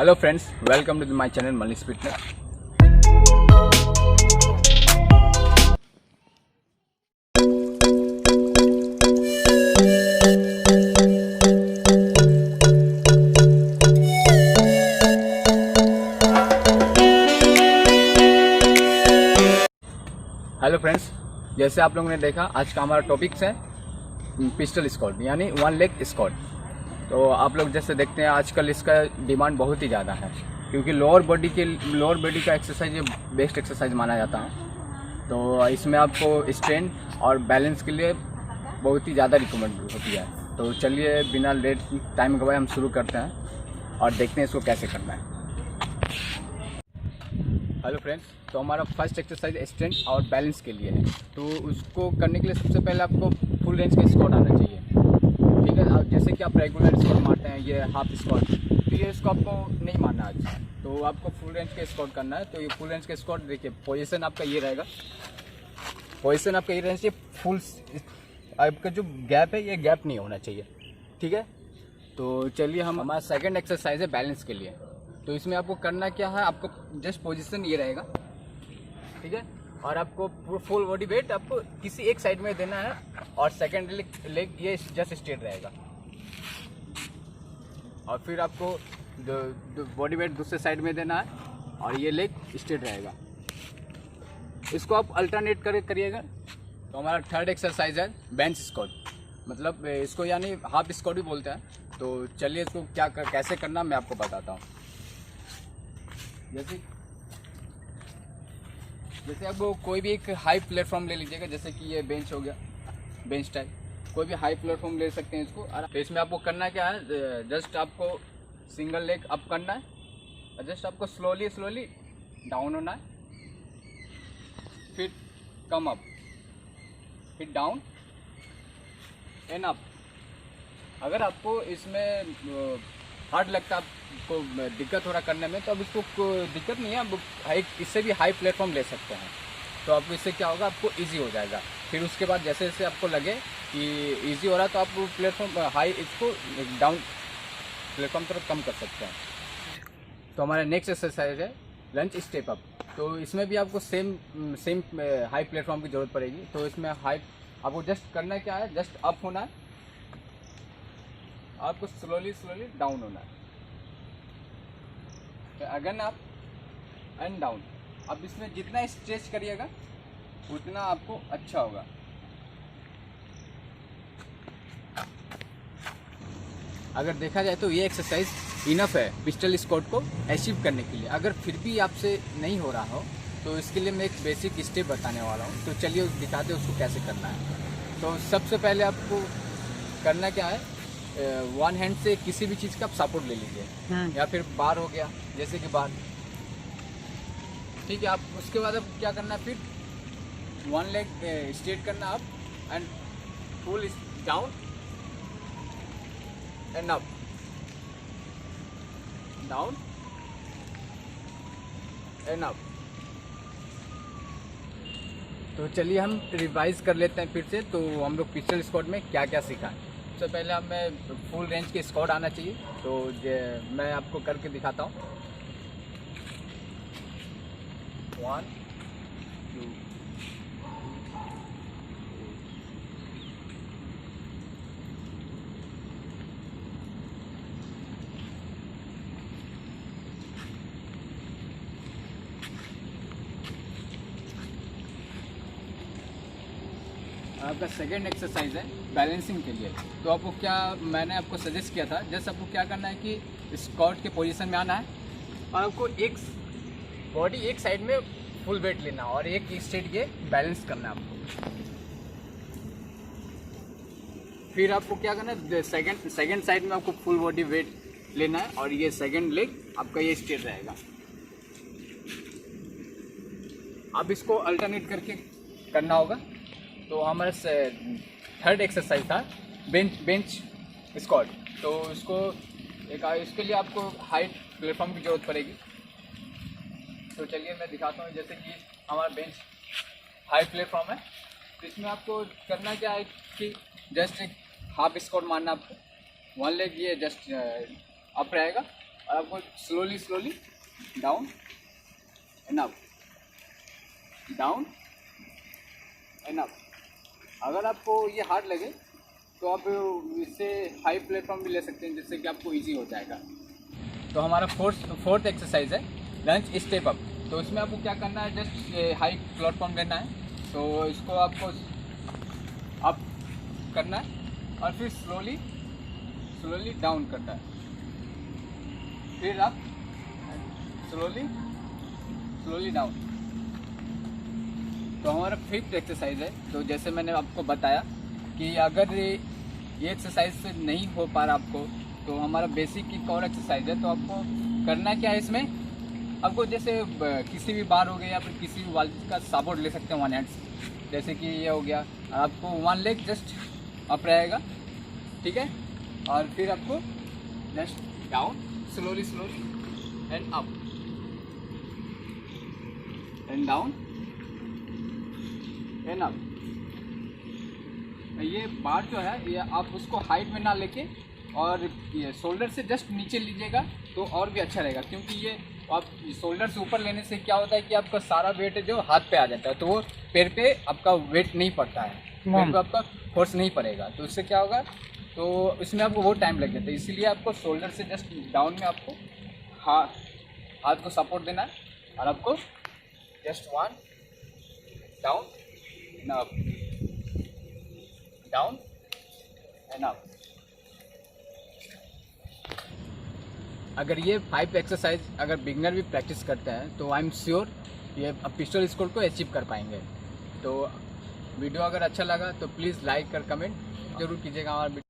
Hello friends, welcome to my channel Manish fitness. Hello friends, जैसे आप लोगों ने देखा आज का हमारा टॉपिक्स है पिस्टल स्क्वाट यानी वन लेग स्क्वाट। तो आप लोग जैसे देखते हैं आजकल इसका डिमांड बहुत ही ज़्यादा है, क्योंकि लोअर बॉडी का एक्सरसाइज ये बेस्ट एक्सरसाइज माना जाता है। तो इसमें आपको स्ट्रेंथ और बैलेंस के लिए बहुत ही ज़्यादा रिकमेंड होती है। तो चलिए बिना लेट टाइम गवाए हम शुरू करते हैं और देखते हैं इसको कैसे करना है। हेलो फ्रेंड्स, तो हमारा फर्स्ट एक्सरसाइज स्ट्रेंथ और बैलेंस के लिए है। तो उसको करने के लिए सबसे पहले आपको फुल रेंज का स्क्वाट आना चाहिए। ठीक है, अब जैसे कि आप रेगुलर स्क्वाट मारते हैं ये हाफ स्क्वाट, तो ये इसको आपको नहीं मारना आज। तो आपको फुल रेंज का स्क्वाट करना है। तो ये फुल रेंज का स्क्वाट देखिए, पोजीशन आपका ये रहेगा, पोजीशन आपका ये रहना चाहिए। फुल आपका जो गैप है ये गैप नहीं होना चाहिए। ठीक है, तो चलिए हम हमारा सेकंड एक्सरसाइज है बैलेंस के लिए। तो इसमें आपको करना क्या है, आपको जस्ट पोजीशन ये रहेगा। ठीक है, और आपको फुल बॉडी वेट आपको किसी एक साइड में देना है और सेकंड लेग ये जस्ट स्ट्रेट रहेगा। और फिर आपको बॉडी वेट दूसरे साइड में देना है और ये लेग स्ट्रेट रहेगा। इसको आप अल्टरनेट करिएगा। तो हमारा थर्ड एक्सरसाइज है बेंच स्क्वाट, मतलब इसको यानी हाफ स्क्वाट भी बोलते हैं। तो चलिए इसको कैसे करना मैं आपको बताता हूँ। जैसे अब कोई भी एक हाई प्लेटफॉर्म ले लीजिएगा, जैसे कि ये बेंच हो गया, बेंच टाइप कोई भी हाई प्लेटफॉर्म ले सकते हैं इसको। तो इसमें आपको करना क्या है, जस्ट आपको सिंगल लेग अप करना है और जस्ट आपको स्लोली डाउन होना है, फिर कम अप, फिर डाउन एंड अप। अगर आपको इसमें हार्ड लगता है, आपको दिक्कत हो रहा करने में, तो अब इसको कोई दिक्कत नहीं है। अब इससे भी हाई प्लेटफॉर्म ले सकते हैं। तो आपको इससे क्या होगा, आपको इजी हो जाएगा। फिर उसके बाद जैसे जैसे आपको लगे कि इजी हो रहा है तो आप प्लेटफॉर्म हाई इसको डाउन प्लेटफॉर्म तरफ कम कर सकते हैं। तो हमारा नेक्स्ट एक्सरसाइज है लंच स्टेप अप। तो इसमें भी आपको सेम हाई प्लेटफॉर्म की ज़रूरत पड़ेगी। तो इसमें हाई आपको जस्ट करना क्या है, जस्ट अप होना है, आपको स्लोली डाउन होना है, अगेन अप एंड डाउन। अब इसमें जितना स्ट्रेच करिएगा उतना आपको अच्छा होगा। अगर देखा जाए तो ये एक्सरसाइज इनफ है पिस्टल स्क्वाट को अचीव करने के लिए। अगर फिर भी आपसे नहीं हो रहा हो तो इसके लिए मैं एक बेसिक स्टेप बताने वाला हूँ। तो चलिए दिखाते हैं उसको कैसे करना है। तो सबसे पहले आपको करना क्या है, वन हैंड से किसी भी चीज़ का आप सपोर्ट ले लीजिए, या फिर बार हो गया जैसे कि बार। ठीक है, आप उसके बाद अब क्या करना है, फिर वन लेग स्ट्रेट करना up and full down and up, down and up. तो चलिए हम रिवाइज कर लेते हैं फिर से। तो हम लोग पिस्टल स्क्वाट में क्या क्या सीखा। सबसे पहले हमें फुल रेंज के स्क्वाट आना चाहिए। तो मैं आपको करके दिखाता हूँ। 1 2 आपका सेकेंड एक्सरसाइज है बैलेंसिंग के लिए। तो आपको क्या मैंने आपको सजेस्ट किया था, जैसे आपको क्या करना है कि स्क्वाट के पोजीशन में आना है और आपको एक बॉडी एक साइड में फुल वेट लेना और एक स्ट्रेट ये बैलेंस करना है आपको। फिर आपको क्या करना है, सेकेंड साइड में आपको फुल बॉडी वेट लेना है और ये सेकेंड लेग आपका ये स्ट्रेट रहेगा। अब इसको अल्टरनेट करके करना होगा। तो हमारा थर्ड एक्सरसाइज था बेंच स्क्वाट। तो इसके लिए आपको हाइट प्लेटफॉर्म की ज़रूरत पड़ेगी। तो चलिए मैं दिखाता हूँ। जैसे कि हमारा बेंच हाई प्लेटफॉर्म है, तो इसमें आपको करना क्या है कि जस्ट एक हाफ स्क्वाट मारना आपको। वन लेग ये जस्ट अप रहेगा और आपको slowly slowly down and up, down and up. अगर आपको ये हार्ड लगे तो आप इससे हाई प्लेटफॉर्म भी ले सकते हैं, जिससे कि आपको इजी हो जाएगा। तो हमारा फोर्थ एक्सरसाइज है लंच स्टेप अप। तो इसमें आपको क्या करना है, जस्ट हाई प्लेटफॉर्म लेना है। तो इसको आपको अप करना है और फिर स्लोली स्लोली डाउन करना है, फिर अप, स्लोली स्लोली डाउन। तो हमारा फिफ्थ एक्सरसाइज है। तो जैसे मैंने आपको बताया कि अगर ये एक्सरसाइज से नहीं हो पा रहा आपको, तो हमारा बेसिक एक और एक्सरसाइज है। तो आपको करना क्या है, इसमें आपको जैसे किसी भी बार हो गया या फिर किसी भी वाल का सपोर्ट ले सकते हैं वन हैंड से। जैसे कि ये हो गया, आपको वन लेग जस्ट अप रहेगा, ठीक है, और फिर आपको just down slowly slowly and up and down and up. ये बार जो है ये आप उसको हाइट में ना लेके और ये शोल्डर से जस्ट नीचे लीजिएगा तो और भी अच्छा रहेगा, क्योंकि ये आप शोल्डर से ऊपर लेने से क्या होता है कि आपका सारा वेट जो हाथ पे आ जाता है, तो वो पैर पे आपका वेट नहीं पड़ता है, पैर पे आपका फोर्स नहीं पड़ेगा। तो इससे क्या होगा, तो इसमें आपको बहुत टाइम लग जाता है। इसीलिए आपको शोल्डर से जस्ट डाउन में आपको हाथ को सपोर्ट देना है और आपको just one down up, down and up. अगर ये 5 एक्सरसाइज अगर बिगनर भी प्रैक्टिस करता है तो आई एम श्योर ये पिस्टल स्कोर को अचीव कर पाएंगे। तो वीडियो अगर अच्छा लगा तो प्लीज़ लाइक और कमेंट जरूर कीजिएगा हमारा।